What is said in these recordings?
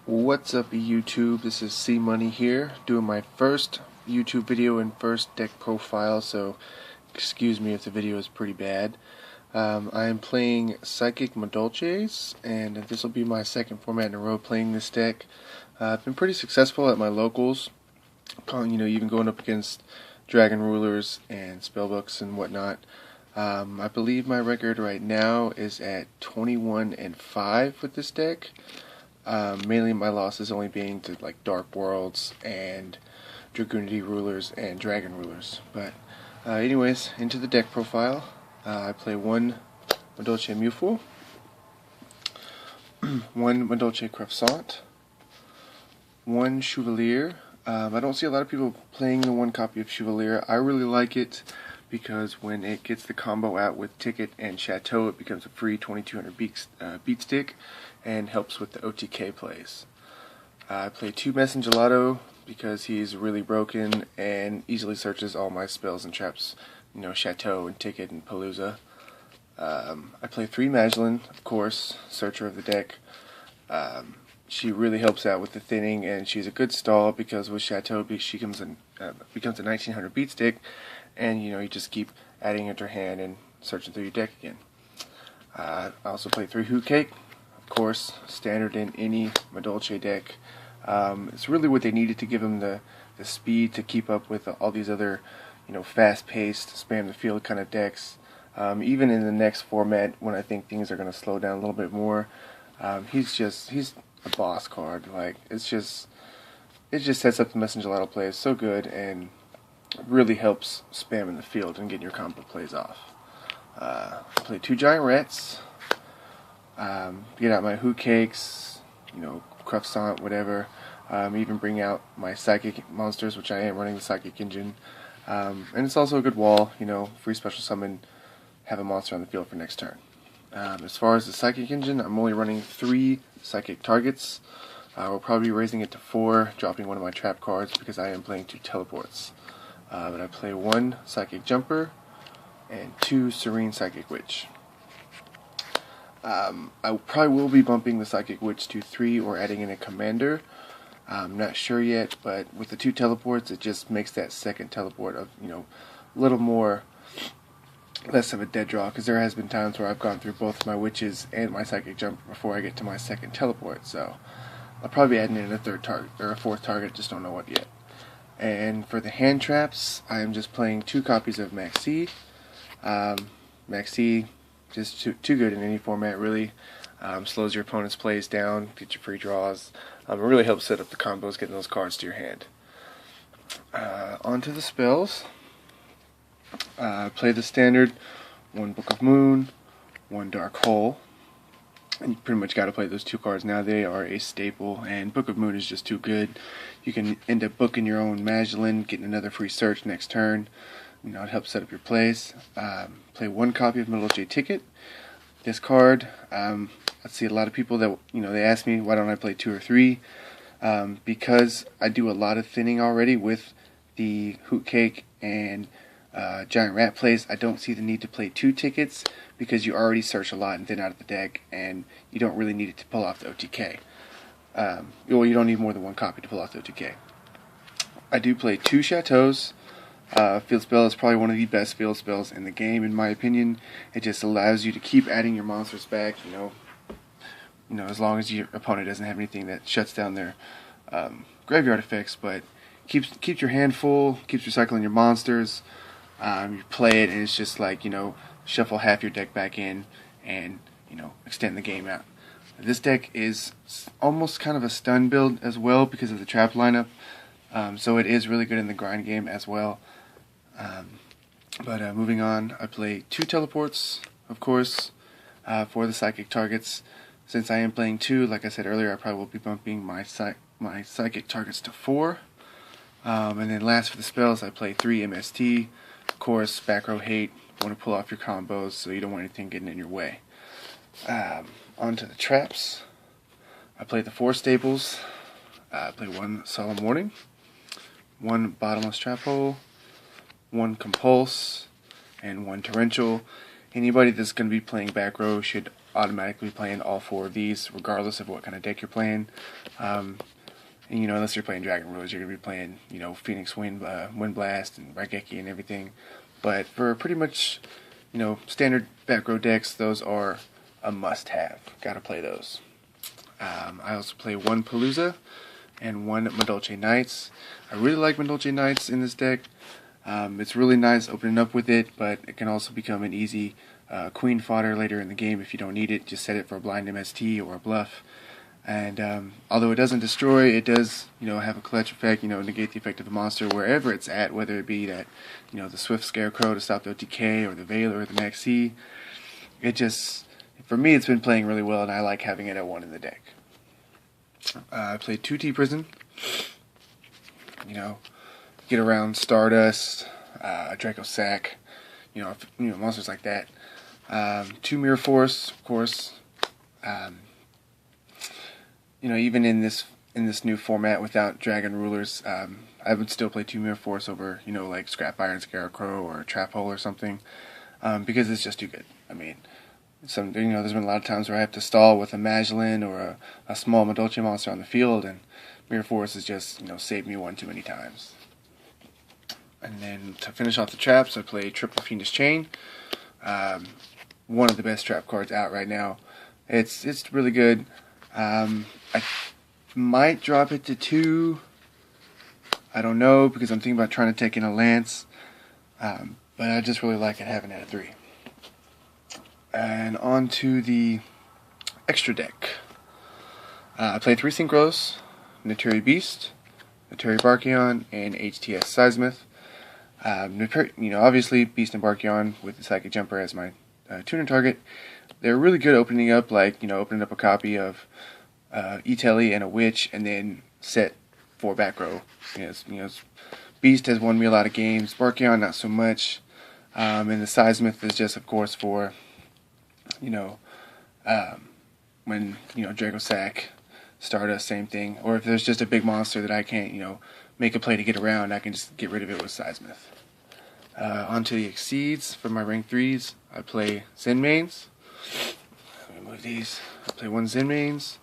What's up YouTube, this is C Money here, doing my first YouTube video and first deck profile, so excuse me if the video is pretty bad. I am playing Psychic Madolches, and this will be my second format in a row playing this deck. I've been pretty successful at my locals, even going up against Dragon Rulers and Spellbooks and whatnot. I believe my record right now is at 21-5 with this deck. Mainly my losses only being to like Dark Worlds and Dragunity Rulers and Dragon Rulers. But anyways, into the deck profile. I play one Madolche Muful, one Madolche Croissant, one Chevalier. I don't see a lot of people playing the one copy of Chevalier. I really like it because when it gets the combo out with Ticket and Chateau, it becomes a free 2200 beat stick and helps with the OTK plays. I play two Messengelato because he's really broken and easily searches all my spells and traps, Chateau and Ticket and Palooza. I play three Magdalene, of course, searcher of the deck. She really helps out with the thinning, and she's a good stall because with Chateau she becomes a 1900 beat stick, and you just keep adding it to your hand and searching through your deck again. I also play three Hoot Cake, of course, standard in any Madolche deck. It's really what they needed to give them the speed to keep up with all these other, fast-paced, spam the field kind of decks. Even in the next format, when I think things are going to slow down a little bit more, he's a boss card. Like it just sets up the Messengelato plays so good and really helps spam in the field and getting your combo plays off. Play two Giant Rats. Get out my Hoot Cakes, Croissant, whatever. Even bring out my Psychic monsters, which I am running the Psychic engine. And it's also a good wall, free special summon, have a monster on the field for next turn. As far as the Psychic engine, I'm only running 3 Psychic targets. We'll probably be raising it to 4, dropping one of my trap cards because I am playing 2 teleports. But I play 1 Psychic Jumper and 2 Serene Psychic Witch. I probably will be bumping the Psychic Witch to 3 or adding in a Commander. I'm not sure yet, but with the 2 teleports, it just makes that second teleport a little more less of a dead draw, because there has been times where I've gone through both my Witches and my Psychic Jumper before I get to my second teleport. So I'll probably be adding in a 3rd target or a 4th target, just don't know what yet. And for the hand traps, I am just playing 2 copies of Maxi. Maxi, just too good in any format, really. Slows your opponent's plays down, gets your free draws. It really helps set up the combos, getting those cards to your hand. Onto the spells. Play the standard 1 Book of Moon, 1 Dark Hole. And you pretty much got to play those 2 cards now. They are a staple, and Book of Moon is just too good. You can end up booking your own Magdalene, getting another free search next turn. It helps set up your plays. Play 1 copy of Madolche Ticket. This card, I see a lot of people that, they ask me why don't I play 2 or 3. Because I do a lot of thinning already with the Hoot Cake and Giant Rat plays. I don't see the need to play 2 tickets because you already search a lot and thin out of the deck, and you don't really need it to pull off the OTK. You don't need more than 1 copy to pull off the OTK. I do play 2 Chateaus. Field Spell is probably one of the best field spells in the game, in my opinion. It just allows you to keep adding your monsters back, as long as your opponent doesn't have anything that shuts down their graveyard effects, but keeps your hand full, keeps recycling your monsters. You play it, and it's just like, shuffle half your deck back in and, extend the game out. This deck is almost kind of a stun build as well because of the trap lineup. So it is really good in the grind game as well. But moving on, I play 2 teleports, of course, for the Psychic targets. Since I am playing 2, like I said earlier, I probably will be bumping my Psychic targets to 4. And then last for the spells, I play 3 MST. Of course, back row hate, want to pull off your combos so you don't want anything getting in your way. Onto the traps. I play the 4 staples. I play 1 Solemn Warning, 1 Bottomless Trap Hole, 1 Compulse, and 1 Torrential. Anybody that's going to be playing back row should automatically playing all 4 of these, regardless of what kind of deck you're playing. And, you know, unless you're playing Dragon Rulers, you're going to be playing, you know, Phoenix Wind Blast and Raigeki and everything. But for pretty much, you know, standard back row decks, those are a must-have. Got to play those. I also play 1 Palooza and 1 Madolche Knights. I really like Madolche Knights in this deck. It's really nice opening up with it, but it can also become an easy queen fodder later in the game if you don't need it. Just set it for a blind MST or a bluff. And although it doesn't destroy, it does, you know, have a clutch effect, you know, negate the effect of the monster wherever it's at, whether it be that, you know, the Swift Scarecrow to stop the OTK or the Veiler or the Maxi. It just, for me, it's been playing really well, and I like having it at 1 in the deck. I played 2 T-Prison. You know, get around Stardust, Draco Sack, you know, monsters like that. 2 Mirror Force, of course. You know, even in this new format without Dragon Rulers, I would still play 2 Mirror Force over, you know, like Scrap Iron Scarecrow or Trap Hole or something, because it's just too good. I mean, you know, there's been a lot of times where I have to stall with a Magdalene or a small Madolche monster on the field, and Mirror Force has just, you know, saved me one too many times. And then to finish off the traps, I play Triple Fiendish Chain. One of the best trap cards out right now. It's really good. I might drop it to 2. I don't know, because I'm thinking about trying to take in a Lance. But I just really like it having it at 3. And on to the extra deck. I play 3 Synchros, Naturi Beast, Naturi Barkion, and HTS Seismith. You know, obviously Beast and Barkion with the Psychic Jumper as my tuner target. They're really good opening up, like, you know, opening up a copy of E-Telly and a Witch, and then set 4 back row. You know, Beast has won me a lot of games. Barkion not so much. And the Seismith is just, of course, for, you know, when, you know, Draco Sack, Stardust, same thing. Or if there's just a big monster that I can't, you know, make a play to get around, I can just get rid of it with Seismith. Onto the Exceeds for my rank 3s. I play Zen Mains. Let me move these. I play 1 Zen Mains,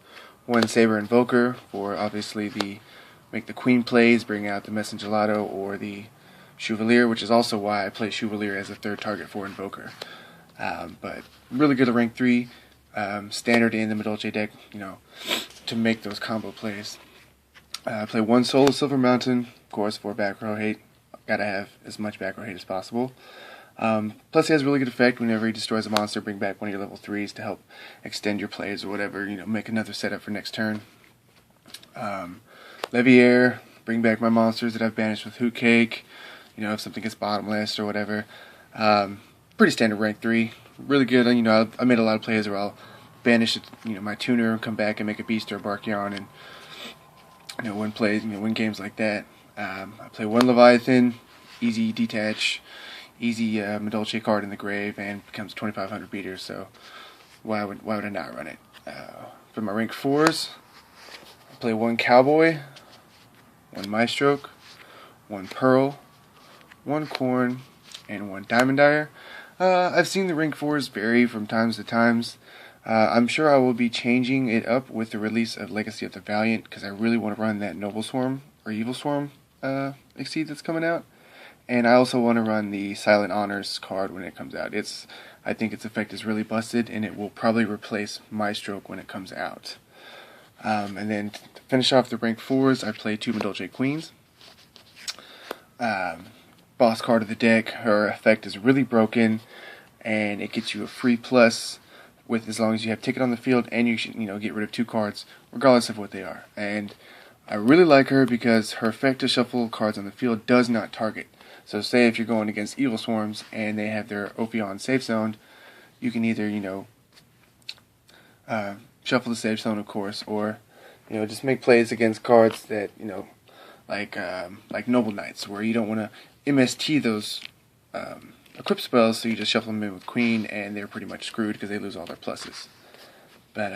1 Saber Invoker for obviously make the Queen plays, bring out the Messengelato or the Chevalier, which is also why I play Chevalier as a 3rd target for Invoker. But really good at rank 3, standard in the Madolche deck, you know, to make those combo plays. I play 1 Soul of Silver Mountain, of course, for back row hate. Gotta have as much back row hate as possible. Plus, he has a really good effect whenever he destroys a monster. Bring back one of your level 3s to help extend your plays or whatever. You know, make another setup for next turn. Leviair, bring back my monsters that I've banished with Hoot Cake. You know, if something gets bottomless or whatever. Pretty standard rank 3. Really good. You know, I made a lot of plays where I'll banish, you know, my tuner, come back and make a Beast or a Barkion, and you know, win games like that. I play 1 Leviathan, easy detach, easy Madolche card in the grave, and becomes 2,500 beaters. So why would I not run it? For my rank 4s, I play 1 Cowboy, 1 Maestroke, 1 Pearl, 1 Corn, and 1 Diamond Dyer. I've seen the rank 4s vary from times to times. I'm sure I will be changing it up with the release of Legacy of the Valiant, because I really want to run that Noble Swarm or Evil Swarm Exceed that's coming out. And I also want to run the Silent Honors card when it comes out. I think its effect is really busted, and it will probably replace Maestroke when it comes out. And then to finish off the rank 4s, I play 2 Madolche Queens. Boss card of the deck. Her effect is really broken, and it gets you a free plus with as long as you have Ticket on the field, and you should, you know, get rid of 2 cards regardless of what they are. And I really like her because her effect to shuffle cards on the field does not target. So say if you're going against Evil Swarms and they have their Ophion safe zone, you can either, you know, shuffle the safe zone, of course, or, you know, just make plays against cards that, you know, like Noble Knights, where you don't want to MST those equip spells, so you just shuffle them in with Queen, and they're pretty much screwed because they lose all their pluses. But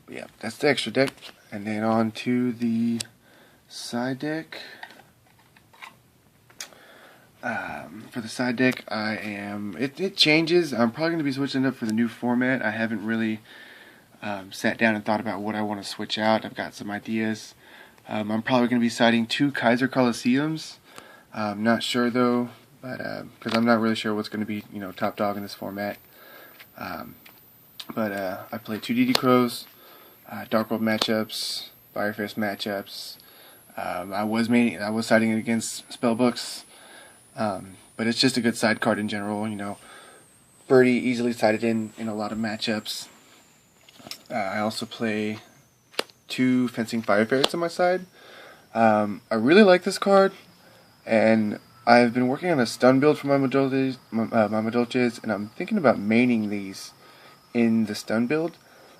yeah, that's the extra deck. And then on to the side deck. For the side deck, it changes. I'm probably going to be switching it up for the new format. I haven't really sat down and thought about what I want to switch out. I've got some ideas. I'm probably going to be siding 2 Kaiser Coliseums. I'm not sure though, but because I'm not really sure what's going to be, top dog in this format. But I play 2 DD Crows, Dark World matchups, Fire Fist matchups. I was siding it against Spellbooks, but it's just a good side card in general. Birdie easily sided in a lot of matchups. I also play 2 Fencing Fire Ferrets on my side. I really like this card, and I've been working on a stun build for my madolches, and I'm thinking about maining these in the stun build.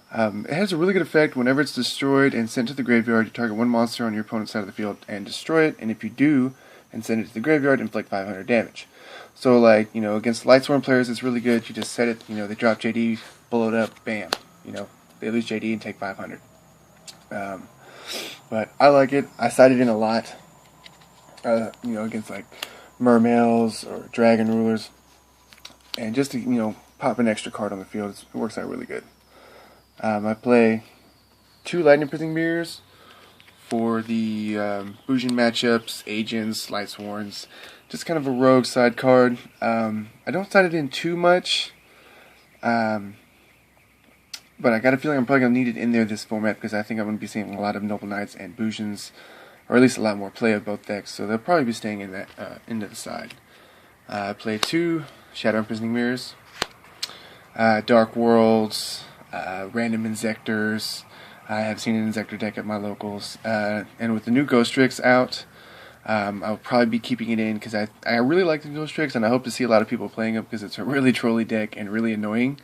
It has a really good effect. Whenever it's destroyed and sent to the graveyard, you target 1 monster on your opponent's side of the field and destroy it, and if you do, and send it to the graveyard, inflict 500 damage. So like, against Lightsworn players it's really good. You just set it, they drop JD, blow it up, bam. They lose JD and take 500. But I like it. I sided in a lot, against like Mermails or Dragon Rulers, and just to, pop an extra card on the field, it works out really good. I play 2 Lightning Prism Mirrors for the Bujin matchups, Agents, Lightsworns, just kind of a rogue side card. I don't side it in too much, but I got a feeling I'm probably going to need it in there this format because I think I'm going to be seeing a lot of Noble Knights and Bujins, or at least a lot more play of both decks, so they'll probably be staying in that into the side. I play 2 Shadow Imprisoning Mirrors, Dark Worlds, random Inzectors. I have seen an Inzector deck at my locals, and with the new Ghost Tricks out, I'll probably be keeping it in because I really like the Ghost Tricks, and I hope to see a lot of people playing it because it's a really trolly deck and really annoying.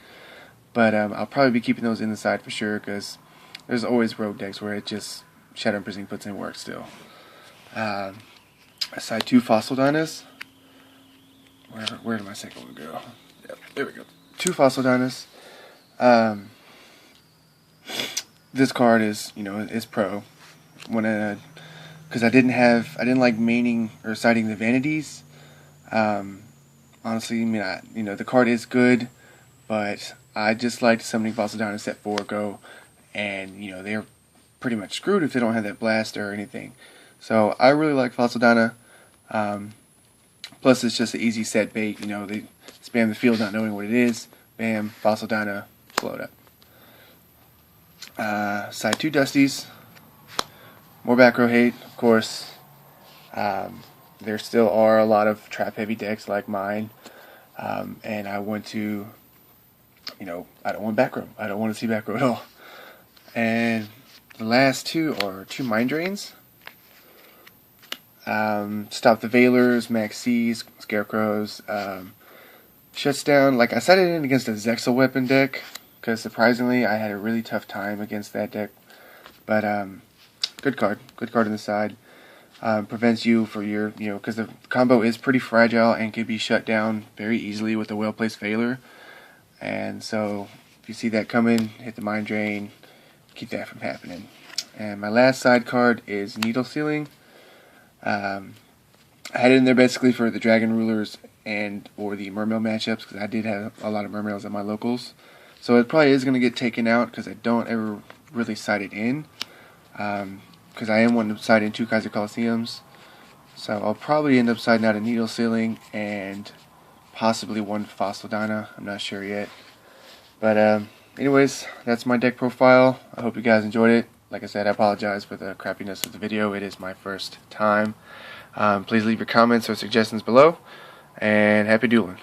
But I'll probably be keeping those in the side for sure because there's always rogue decks where it just Shadow Imprisoning puts in work still. I side 2 Fossil Dynas. Where did my second one go? Yep, there we go. 2 Fossil Dynas. This card is, is pro. Because I didn't like maining or siding the Vanities. Honestly, the card is good, but I just liked summoning Fossil Dynas set 4 go, and they're pretty much screwed if they don't have that blast or anything. So I really like Fossil Dyna. Plus, it's just an easy set bait. They spam the field not knowing what it is. Bam, Fossil Dyna, blow it up. Side 2 Dusties. More back row hate, of course. There still are a lot of trap heavy decks like mine. And I want to, I don't want back row. I don't want to see back row at all. And the last 2 are 2 Mind Drains. Stop the Veilers, Maxis, Scarecrows. Shuts down, I sided in against a Zexal weapon deck, because surprisingly I had a really tough time against that deck. But, good card on the side. Prevents you for your, because the combo is pretty fragile and can be shut down very easily with a well-placed Veiler. And so, if you see that coming, hit the Mind Drain, keep that from happening. And my last side card is Needle Sealing. I had it in there basically for the Dragon Rulers or the Mermail matchups because I did have a lot of Mermails at my locals. So it probably is going to get taken out because I don't ever really side it in. Because I am wanting to side in 2 Kaiser Coliseums. So I'll probably end up siding out a Needle Sealing and possibly 1 Fossil Dyna. I'm not sure yet. But anyways, that's my deck profile. I hope you guys enjoyed it. Like I said, I apologize for the crappiness of the video. It is my first time. Please leave your comments or suggestions below. And happy dueling.